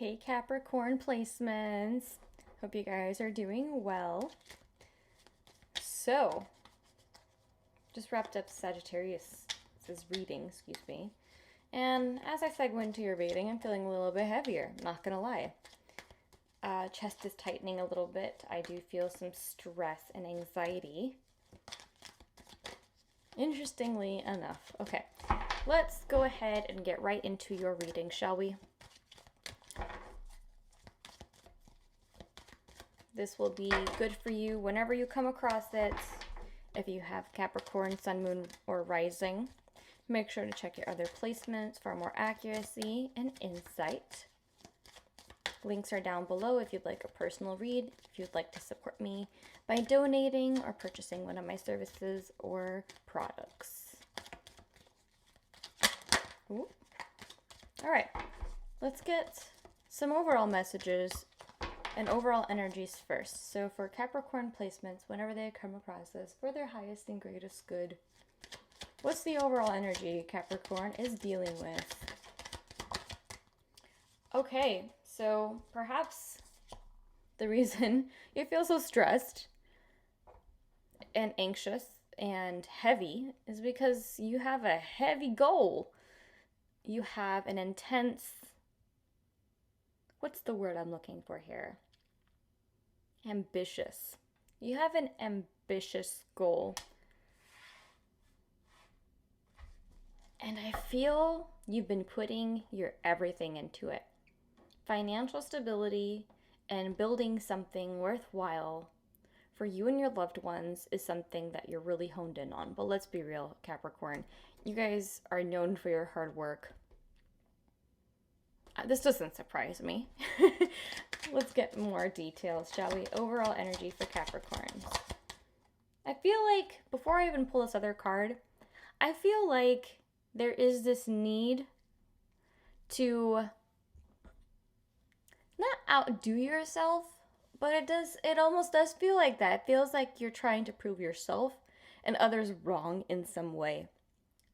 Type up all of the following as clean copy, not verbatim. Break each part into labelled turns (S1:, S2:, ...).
S1: Hey Capricorn placements. Hope you guys are doing well. So, just wrapped up Sagittarius's reading, excuse me. And as I segue into your reading, I'm feeling a little bit heavier, not gonna lie. Chest is tightening a little bit. I do feel some stress and anxiety. Interestingly enough. Okay, let's go ahead and get right into your reading, shall we? This will be good for you whenever you come across it. If you have Capricorn, Sun, Moon, or Rising, make sure to check your other placements for more accuracy and insight. Links are down below if you'd like a personal read, if you'd like to support me by donating or purchasing one of my services or products. Ooh. All right, let's get some overall messages and overall energies first. So for Capricorn placements, whenever they come across this, for their highest and greatest good, what's the overall energy Capricorn is dealing with? Okay, so perhaps the reason you feel so stressed and anxious and heavy is because you have a heavy goal. You have an intense, what's the word I'm looking for here? Ambitious. You have an ambitious goal. And I feel you've been putting your everything into it. Financial stability and building something worthwhile for you and your loved ones is something that you're really honed in on. But let's be real, Capricorn. You guys are known for your hard work. This doesn't surprise me. Let's get more details, shall we? Overall energy for Capricorns. I feel like, before I even pull this other card, I feel like there is this need to not outdo yourself, but it almost does feel like that. It feels like you're trying to prove yourself and others wrong in some way.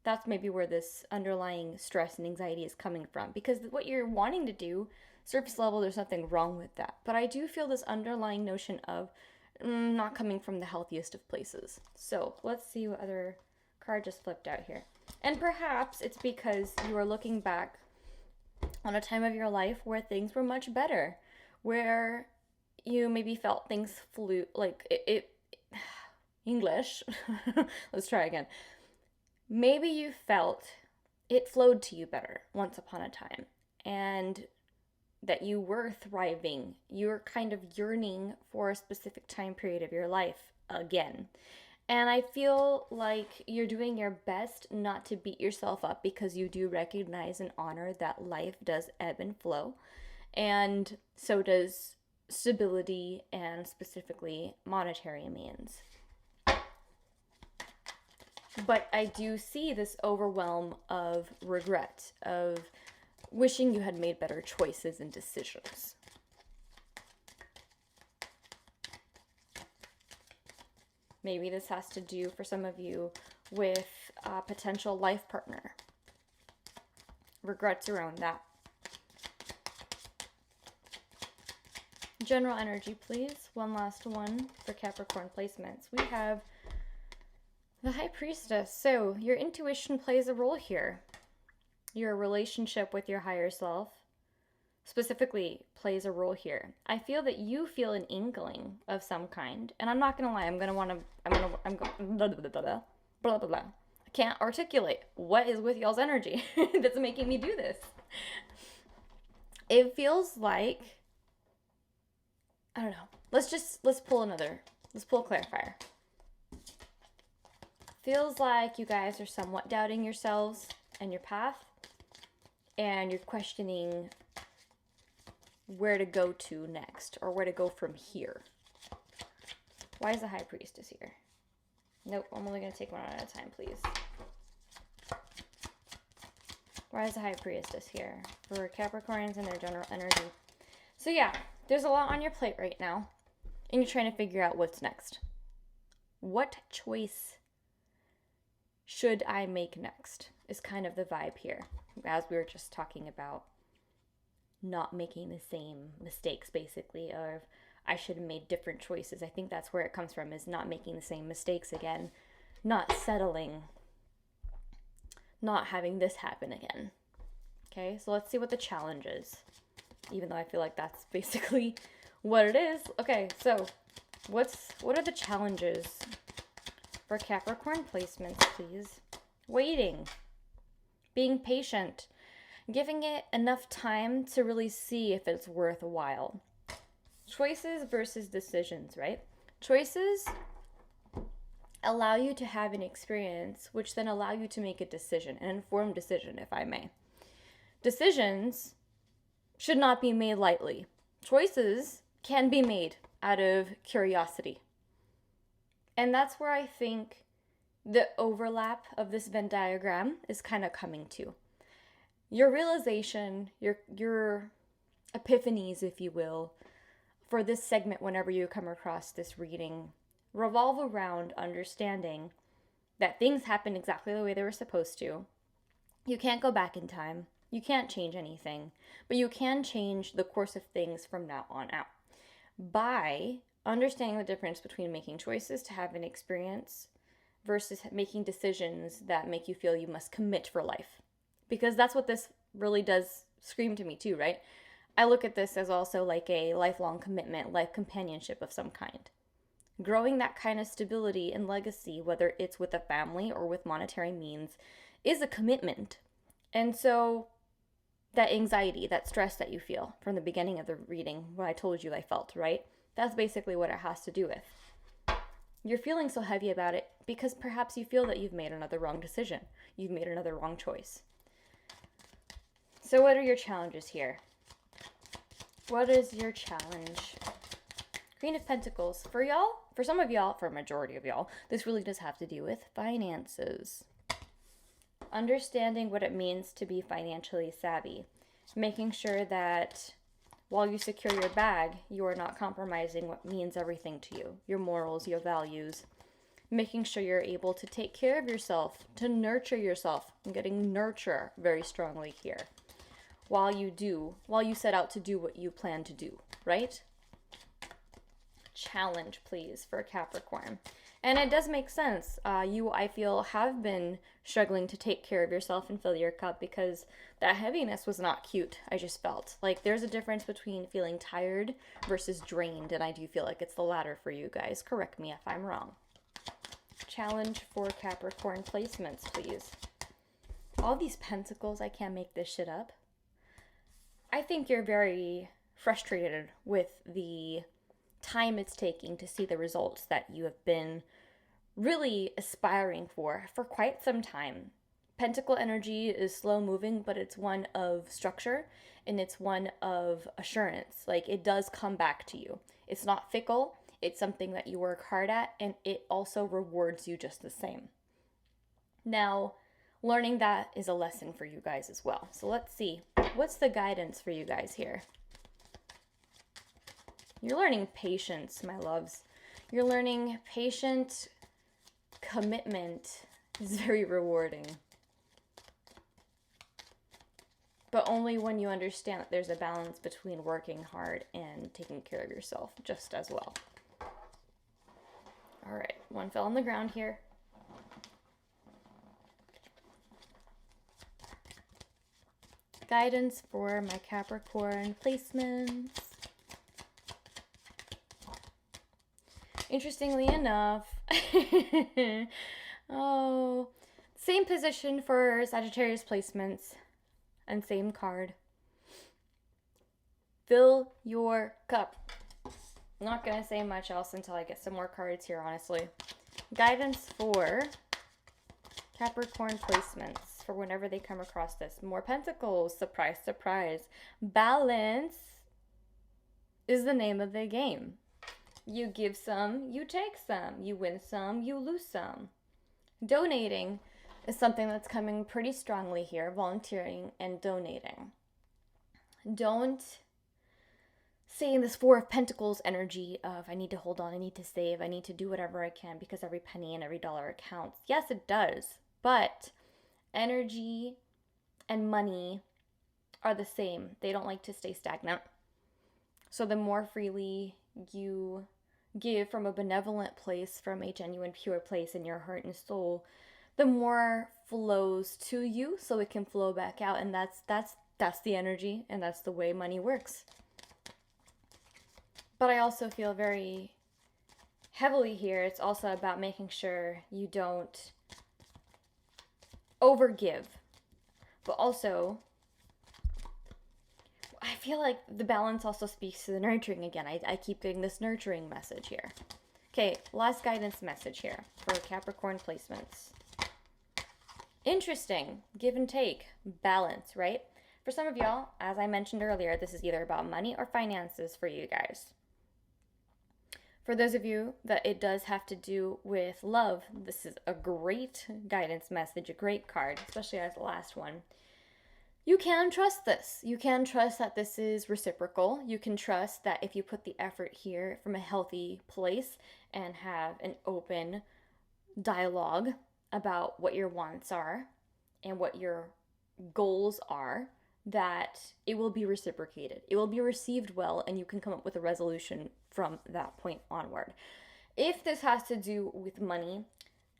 S1: That's maybe where this underlying stress and anxiety is coming from. Because what you're wanting to do, surface level, there's nothing wrong with that. But I do feel this underlying notion of not coming from the healthiest of places. So let's see what other card just flipped out here. And perhaps it's because you are looking back on a time of your life where things were much better. Where you maybe felt things flew, like English. Let's try again. Maybe you felt it flowed to you better once upon a time, and that you were thriving. You were kind of yearning for a specific time period of your life again. And I feel like you're doing your best not to beat yourself up, because you do recognize and honor that life does ebb and flow. And so does stability, and specifically monetary means. But I do see this overwhelm of regret, of wishing you had made better choices and decisions. Maybe this has to do, for some of you, with a potential life partner. Regrets around that. General energy, please. One last one for Capricorn placements. We have the High Priestess. So your intuition plays a role here. Your relationship with your higher self specifically plays a role here. I feel that you feel an inkling of some kind, and I'm not gonna lie, I'm going blah, blah, blah, blah, blah. I can't articulate what is with y'all's energy that's making me do this. It feels like, I don't know. Let's pull a clarifier. Feels like you guys are somewhat doubting yourselves and your path, and you're questioning where to go to next, or where to go from here. Why is the High Priestess here? Nope, I'm only going to take one at a time, please. Why is the High Priestess here? For Capricorns and their general energy. So yeah, there's a lot on your plate right now, and you're trying to figure out what's next. What choice should I make next is kind of the vibe here, as we were just talking about not making the same mistakes, basically, or I should have made different choices. I think that's where it comes from, is not making the same mistakes again, not settling, not having this happen again. Okay, so let's see what the challenge is, even though I feel like that's basically what it is. Okay, so what are the challenges for Capricorn placements, please? Waiting, being patient, giving it enough time to really see if it's worthwhile. Choices versus decisions, right? Choices allow you to have an experience, which then allow you to make a decision, an informed decision, if I may. Decisions should not be made lightly. Choices can be made out of curiosity. And that's where I think the overlap of this Venn diagram is kind of coming to. Your realization, your epiphanies, if you will, for this segment whenever you come across this reading, revolve around understanding that things happen exactly the way they were supposed to. You can't go back in time. You can't change anything, but you can change the course of things from now on out by understanding the difference between making choices to have an experience versus making decisions that make you feel you must commit for life. Because that's what this really does scream to me too, right? I look at this as also like a lifelong commitment, life companionship of some kind. Growing that kind of stability and legacy, whether it's with a family or with monetary means, is a commitment. And so that anxiety, that stress that you feel from the beginning of the reading, what I told you I felt, right? That's basically what it has to do with. You're feeling so heavy about it because perhaps you feel that you've made another wrong decision. You've made another wrong choice. So what are your challenges here? What is your challenge? Queen of Pentacles. For y'all, for some of y'all, for a majority of y'all, this really does have to do with finances. Understanding what it means to be financially savvy. Making sure that while you secure your bag, you are not compromising what means everything to you. Your morals, your values. Making sure you're able to take care of yourself, to nurture yourself. I'm getting nurture very strongly here. While you set out to do what you plan to do, right? Challenge, please, for Capricorn. And it does make sense. You, I feel, have been struggling to take care of yourself and fill your cup because that heaviness was not cute. I just felt like there's a difference between feeling tired versus drained, and I do feel like it's the latter for you guys. Correct me if I'm wrong. Challenge for Capricorn placements, please. All these pentacles, I can't make this shit up. I think you're very frustrated with the time it's taking to see the results that you have been really aspiring for quite some time. Pentacle energy is slow moving, but it's one of structure and it's one of assurance. Like, it does come back to you. It's not fickle. It's something that you work hard at, and it also rewards you just the same. Now, learning that is a lesson for you guys as well. So let's see. What's the guidance for you guys here? You're learning patience, my loves. You're learning patient commitment is very rewarding. But only when you understand that there's a balance between working hard and taking care of yourself just as well. All right, one fell on the ground here. Guidance for my Capricorn placements. Interestingly enough, same position for Sagittarius placements and same card. Fill your cup. I'm not going to say much else until I get some more cards here, honestly. Guidance for Capricorn placements for whenever they come across this. More pentacles. Surprise, surprise. Balance is the name of the game. You give some, you take some. You win some, you lose some. Donating is something that's coming pretty strongly here. Volunteering and donating. Don't stay in this Four of Pentacles energy of I need to hold on, I need to save, I need to do whatever I can because every penny and every dollar counts. Yes, it does. But energy and money are the same. They don't like to stay stagnant. So the more freely you give from a benevolent place, from a genuine, pure place in your heart and soul, the more flows to you, so it can flow back out. And that's the energy, and that's the way money works. But I also feel very heavily here, it's also about making sure you don't overgive. But also, I feel like the balance also speaks to the nurturing again. I keep getting this nurturing message here. Okay, last guidance message here for Capricorn placements. Interesting. Give and take. Balance, right? For some of y'all, as I mentioned earlier, this is either about money or finances for you guys. For those of you that it does have to do with love, this is a great guidance message, a great card, especially as the last one. You can trust this. You can trust that this is reciprocal. You can trust that if you put the effort here from a healthy place and have an open dialogue about what your wants are and what your goals are, that it will be reciprocated. It will be received well, and you can come up with a resolution from that point onward. If this has to do with money,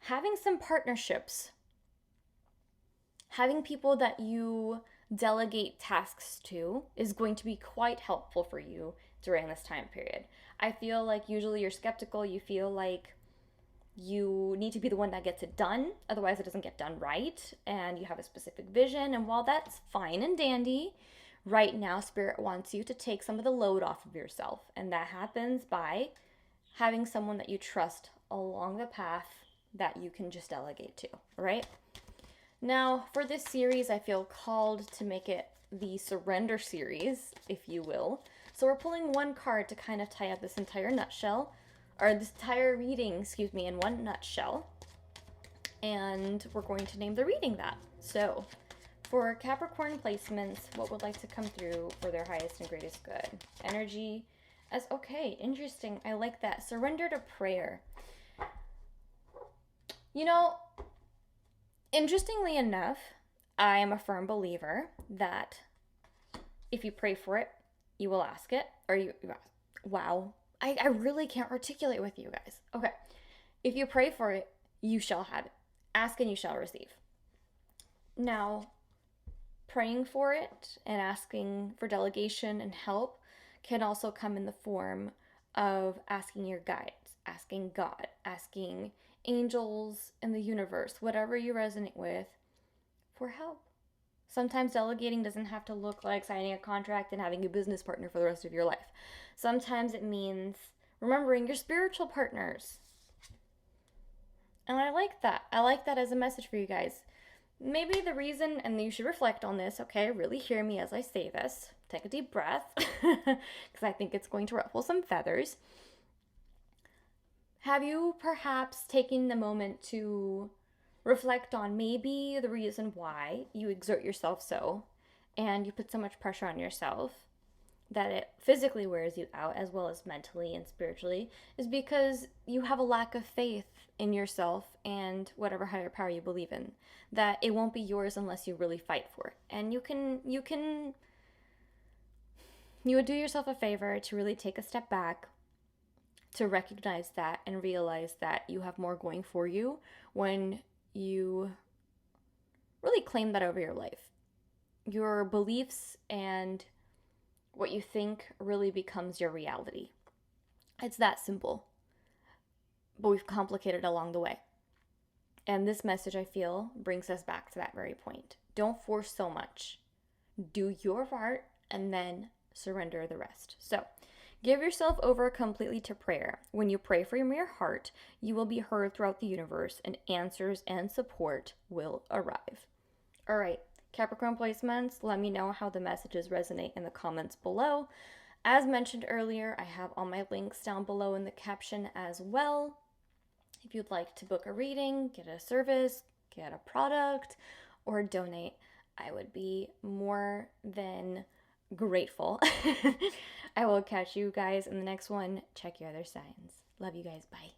S1: having some partnerships, having people that you delegate tasks to is going to be quite helpful for you during this time period. I feel like usually you're skeptical, you feel like you need to be the one that gets it done, otherwise it doesn't get done right, and you have a specific vision. And while that's fine and dandy, right now Spirit wants you to take some of the load off of yourself, and that happens by having someone that you trust along the path that you can just delegate to, right? Now, for this series, I feel called to make it the surrender series, if you will. So we're pulling one card to kind of tie up this entire nutshell, or this entire reading, in one nutshell. And we're going to name the reading that. So, for Capricorn placements, what would like to come through for their highest and greatest good? Energy as, okay, interesting. I like that. Surrender to prayer. You know, interestingly enough, I am a firm believer that if you pray for it, you will ask it. Wow. I really can't articulate with you guys. Okay. If you pray for it, you shall have it. Ask and you shall receive. Now, praying for it and asking for delegation and help can also come in the form of asking your guides, asking God, asking angels in the universe, whatever you resonate with, for help. Sometimes delegating doesn't have to look like signing a contract and having a business partner for the rest of your life. Sometimes it means remembering your spiritual partners. And I like that. I like that as a message for you guys. Maybe the reason, and you should reflect on this, okay? Really hear me as I say this. Take a deep breath, because I think it's going to ruffle some feathers. Have you perhaps taken the moment to reflect on maybe the reason why you exert yourself so, and you put so much pressure on yourself that it physically wears you out, as well as mentally and spiritually, is because you have a lack of faith in yourself and whatever higher power you believe in, that it won't be yours unless you really fight for it. And you would do yourself a favor to really take a step back, to recognize that and realize that you have more going for you when you really claim that over your life. Your beliefs and what you think really becomes your reality. It's that simple. But we've complicated it along the way. And this message, I feel, brings us back to that very point. Don't force so much. Do your part and then surrender the rest. So, give yourself over completely to prayer. When you pray from your heart, you will be heard throughout the universe, and answers and support will arrive. All right, Capricorn placements, let me know how the messages resonate in the comments below. As mentioned earlier, I have all my links down below in the caption as well. If you'd like to book a reading, get a service, get a product, or donate, I would be more than grateful. I will catch you guys in the next one. Check your other signs. Love you guys. Bye.